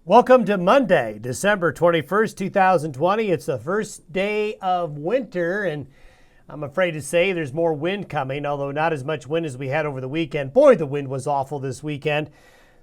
Welcome to Monday, December 21st, 2020. It's the first day of winter, and I'm afraid to say there's more wind coming, although not as much wind as we had over the weekend. Boy, the wind was awful this weekend.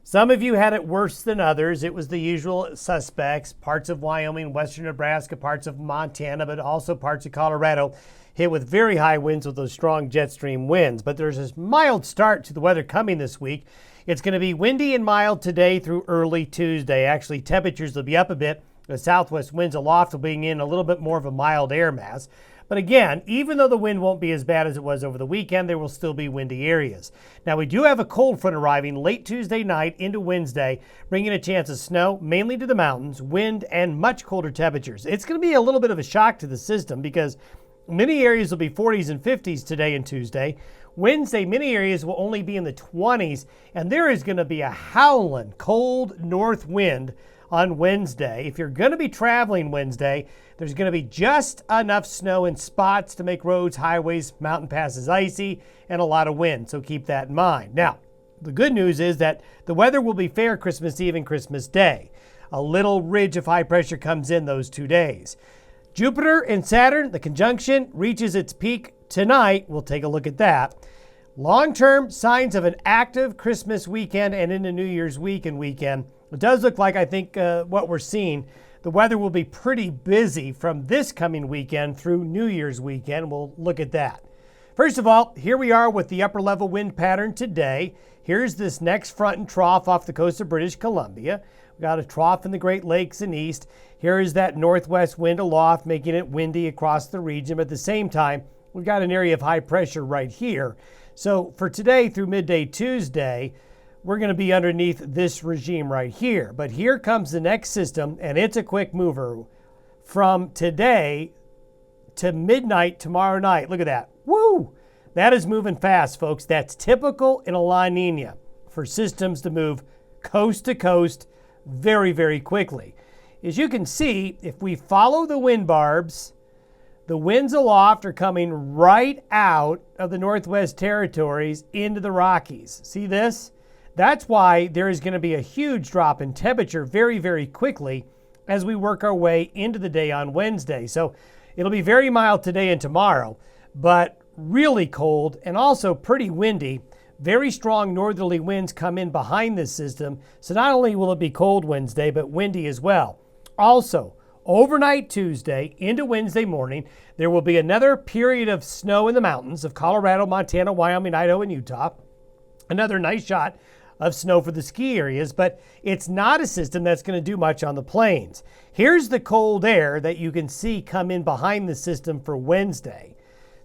Some of you had it worse than others. It was the usual suspects, parts of Wyoming, western Nebraska, parts of Montana, but also parts of Colorado hit with very high winds with those strong jet stream winds. But there's this mild start to the weather coming this week. It's going to be windy and mild today through early Tuesday. Actually, temperatures will be up a bit. The southwest winds aloft will bring in a little bit more of a mild air mass. But again, even though the wind won't be as bad as it was over the weekend, there will still be windy areas. Now, we do have a cold front arriving late Tuesday night into Wednesday, bringing a chance of snow, mainly to the mountains, wind, and much colder temperatures. It's going to be a little bit of a shock to the system because many areas will be 40s and 50s today and Tuesday. Wednesday, many areas will only be in the 20s, and there is going to be a howling cold north wind on Wednesday. If you're going to be traveling Wednesday, there's going to be just enough snow in spots to make roads, highways, mountain passes icy, and a lot of wind, so keep that in mind. Now, the good news is that the weather will be fair Christmas Eve and Christmas Day. A little ridge of high pressure comes in those 2 days. Jupiter and Saturn, the conjunction, reaches its peak tonight. We'll take a look at that. Long-term signs of an active Christmas weekend and into New Year's week and weekend. It does look like, I think, what we're seeing, the weather will be pretty busy from this coming weekend through New Year's weekend. We'll look at that. First of all, here we are with the upper level wind pattern today. Here's this next front and trough off the coast of British Columbia. We've got a trough in the Great Lakes and east. Here is that northwest wind aloft, making it windy across the region. But at the same time, we've got an area of high pressure right here. So for today through midday Tuesday, we're going to be underneath this regime right here. But here comes the next system, and it's a quick mover from today to midnight tomorrow night. Look at that. Woo! That is moving fast, folks. That's typical in a La Nina for systems to move coast to coast very, very quickly. As you can see, if we follow the wind barbs, the winds aloft are coming right out of the Northwest Territories into the Rockies. See this? That's why there is going to be a huge drop in temperature very, very quickly as we work our way into the day on Wednesday. So it'll be very mild today and tomorrow, but really cold and also pretty windy. Very strong northerly winds come in behind this system. So not only will it be cold Wednesday, but windy as well. Also, overnight Tuesday into Wednesday morning, there will be another period of snow in the mountains of Colorado, Montana, Wyoming, Idaho, and Utah. Another nice shot of snow for the ski areas, but it's not a system that's going to do much on the plains. Here's the cold air that you can see come in behind the system for Wednesday.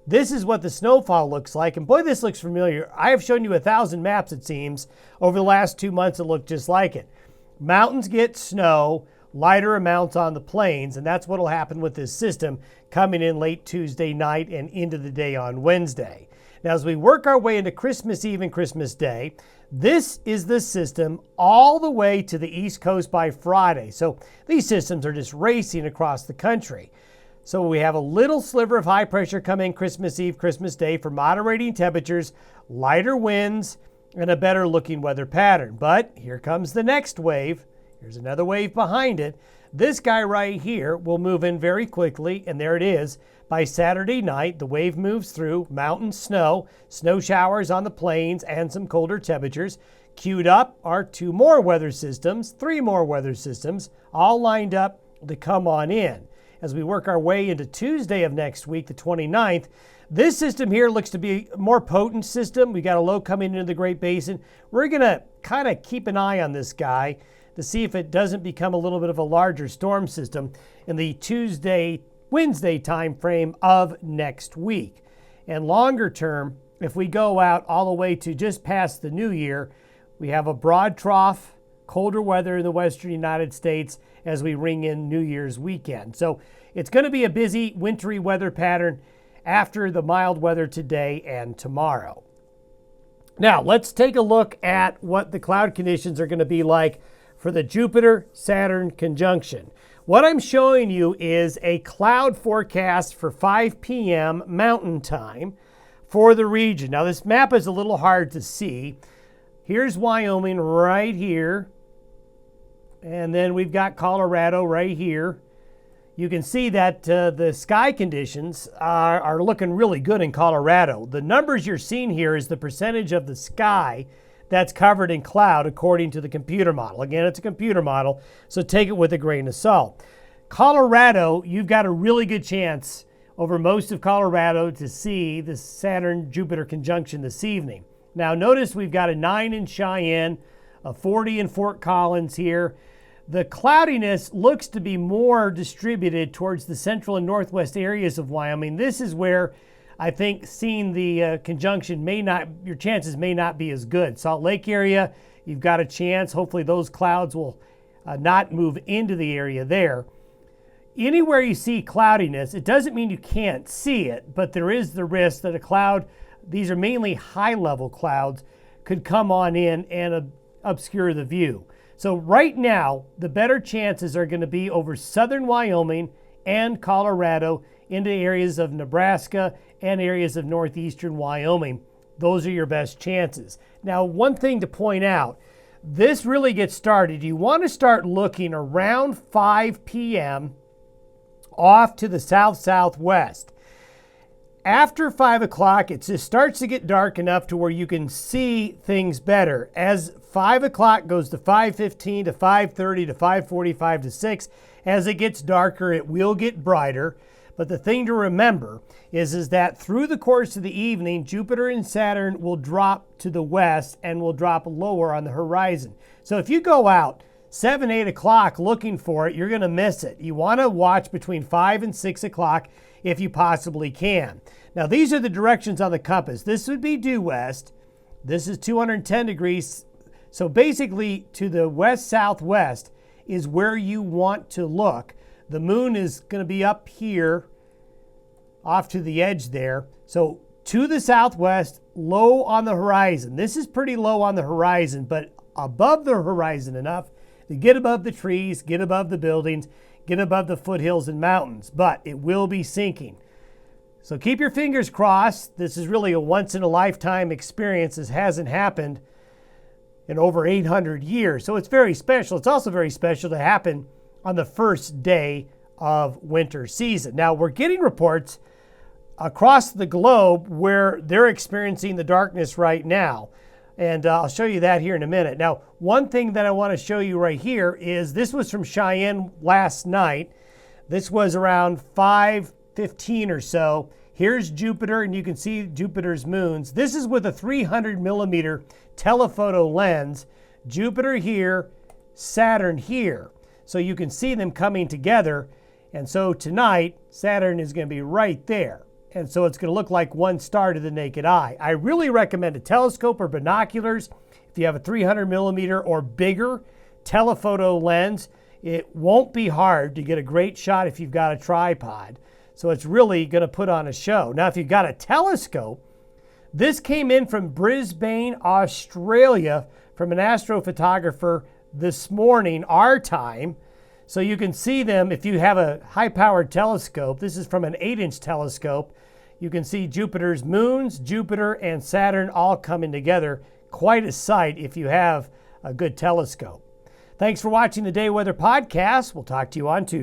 This is what the snowfall looks like, and boy, this looks familiar. I have shown you 1,000 maps, it seems, over the last 2 months that look just like it. Mountains get snow, lighter amounts on the plains, and that's what will happen with this system coming in late Tuesday night and into the day on Wednesday. Now, as we work our way into Christmas Eve and Christmas Day, this is the system all the way to the East Coast by Friday. So these systems are just racing across the country. So we have a little sliver of high pressure coming Christmas Eve, Christmas Day for moderating temperatures, lighter winds, and a better looking weather pattern. But here comes the next wave. Here's another wave behind it. This guy right here will move in very quickly, and there it is. By Saturday night, the wave moves through mountain snow, snow showers on the plains, and some colder temperatures. Queued up are 2 more weather systems, 3 more weather systems, all lined up to come on in. As we work our way into Tuesday of next week, the 29th, this system here looks to be a more potent system. We got a low coming into the Great Basin. We're going to kind of keep an eye on this guy to see if it doesn't become a little bit of a larger storm system in the Tuesday, Wednesday time frame of next week. And longer term, if we go out all the way to just past the new year, we have a broad trough, colder weather in the western United States as we ring in New Year's weekend. So it's going to be a busy wintry weather pattern after the mild weather today and tomorrow. Now let's take a look at what the cloud conditions are going to be like for the Jupiter-Saturn conjunction. What I'm showing you is a cloud forecast for 5 p.m. Mountain Time for the region. Now this map is a little hard to see. Here's Wyoming right here. And then we've got Colorado right here. You can see that the sky conditions are looking really good in Colorado. The numbers you're seeing here is the percentage of the sky that's covered in cloud according to the computer model. Again, it's a computer model, so take it with a grain of salt. Colorado, you've got a really good chance over most of Colorado to see the Saturn-Jupiter conjunction this evening. Now notice we've got a 9 in Cheyenne, a 40 in Fort Collins here. The cloudiness looks to be more distributed towards the central and northwest areas of Wyoming. This is where I think seeing the conjunction your chances may not be as good. Salt Lake area, you've got a chance. Hopefully those clouds will not move into the area there. Anywhere you see cloudiness, it doesn't mean you can't see it, but there is the risk that a cloud, these are mainly high-level clouds, could come on in and obscure the view. So right now, the better chances are going to be over southern Wyoming and Colorado into areas of Nebraska and areas of northeastern Wyoming. Those are your best chances. Now, one thing to point out, this really gets started. You want to start looking around 5 p.m. off to the south-southwest. After 5 o'clock, it just starts to get dark enough to where you can see things better. As 5 o'clock goes to 5:15 to 5:30 to 5:45 to 6, as it gets darker, it will get brighter. But the thing to remember is that through the course of the evening, Jupiter and Saturn will drop to the west and will drop lower on the horizon. So if you go out 7, 8 o'clock looking for it, you're going to miss it. You want to watch between 5 and 6 o'clock if you possibly can. Now, these are the directions on the compass. This would be due west. This is 210 degrees. So basically, to the west-southwest is where you want to look. The moon is going to be up here, off to the edge there. So to the southwest, low on the horizon. This is pretty low on the horizon, but above the horizon enough to get above the trees, get above the buildings, get above the foothills and mountains, but it will be sinking. So keep your fingers crossed. This is really a once-in-a-lifetime experience. This hasn't happened in over 800 years, so it's very special. It's also very special to happen on the first day of winter season. Now, we're getting reports across the globe where they're experiencing the darkness right now. And I'll show you that here in a minute. Now, one thing that I want to show you right here is this was from Cheyenne last night. This was around 5:15 or so. Here's Jupiter, and you can see Jupiter's moons. This is with a 300 millimeter telephoto lens. Jupiter here, Saturn here. So you can see them coming together. And so tonight, Saturn is going to be right there. And so it's going to look like one star to the naked eye. I really recommend a telescope or binoculars. If you have a 300 millimeter or bigger telephoto lens, it won't be hard to get a great shot if you've got a tripod. So it's really going to put on a show. Now, if you've got a telescope, this came in from Brisbane, Australia, from an astrophotographer this morning, our time. So you can see them if you have a high-powered telescope. This is from an 8-inch telescope. You can see Jupiter's moons, Jupiter and Saturn all coming together. Quite a sight if you have a good telescope. Thanks for watching the Day Weather Podcast. We'll talk to you on Tuesday.